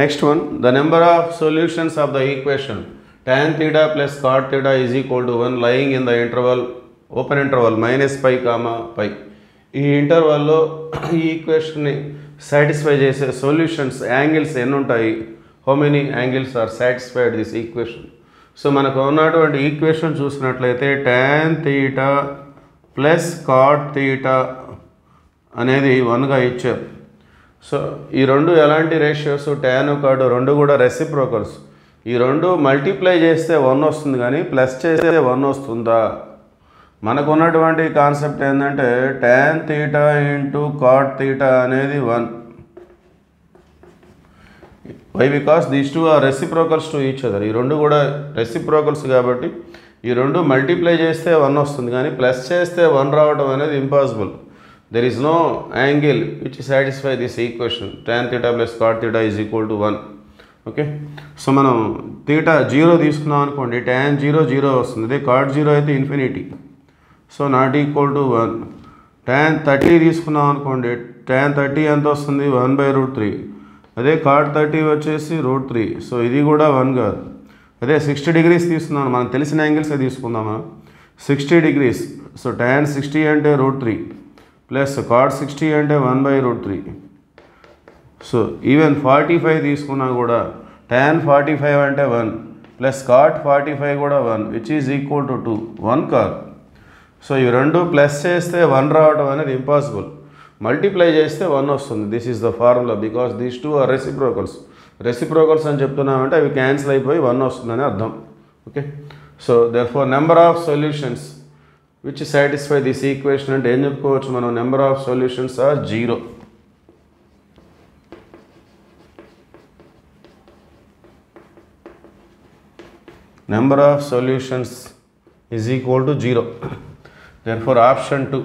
Next one, the number of solutions of the equation tan theta plus cot theta is equal to 1 lying in the interval, open interval minus pi comma pi. ఈ ఇంటర్వల్లో ఈ ఈక్వేషన్ని satisfy చేసే solutions angles ఎన్ని ఉంటాయి, how many angles are satisfied this equation. So మనకు ఉన్నటువంటి equation చూసినట్లయితే tan theta plus cot theta అనేది 1గా ఇచ్చారు. సో ఈ రెండు ఎలాంటి రేషియోస్, tan కాట్ రెండు కూడా రెసిప్రోకల్స్. ఈ రెండు మల్టిప్లై చేస్తే 1 వస్తుంది కానీ ప్లస్ చేస్తే 1 వస్తుందా? మనకు ఉన్నటువంటి కాన్సెప్ట్ ఏంటంటే tan theta into cot theta అనేది 1. Why? Because these two are reciprocals to each other. ఈ రెండు కూడా రెసిప్రోకల్స్ కాబట్టి ఈ రెండు మల్టిప్లై చేస్తే 1 వస్తుంది కానీ ప్లస్ చేస్తే 1 రావడం అనేది impossible. There is no angle which satisfy this equation tan theta plus cot theta is equal to 1. Okay, so మనం theta 0 తీసుకున్నాం అనుకోండి, tan 0 0 వస్తుంది. అదే cot 0 అయితే infinity, so not equal to 1. tan 30 తీసుకున్నాం అనుకోండి, tan 30 ఎంత వస్తుంది? 1/√3. అదే cot 30 వచ్చేసి √3. సో ఇది కూడా 1 కాదు. అదే 60 degrees తీసుకున్నాం, మనం తెలిసిన యాంగిల్సే తీసుకుందాం మనం. 60 degrees, సో tan 60 అంటే √3 ప్లస్ cot 60 అంటే 1/√3. సో ఈవెన్ 45 తీసుకున్నా కూడా tan 45 అంటే 1 ప్లస్ cot 45 కూడా 1 విచ్ ఈజ్ ఈక్వల్ టు 2. 1 కాదు. సో ఇవి రెండు ప్లస్ చేస్తే 1 రావడం అనేది ఇంపాసిబుల్. మల్టిప్లై చేస్తే 1 వస్తుంది. This is the formula because these two are reciprocals. Reciprocals అని చెప్తున్నామంటే అవి క్యాన్సిల్ అయిపోయి 1 వస్తుందని అర్థం. Okay, so therefore number of solutions which satisfy this equation అంటే ఏం చెప్పుకోవచ్చు మనం? Number of solutions are 0. Number of solutions is equal to 0. Therefore option 2.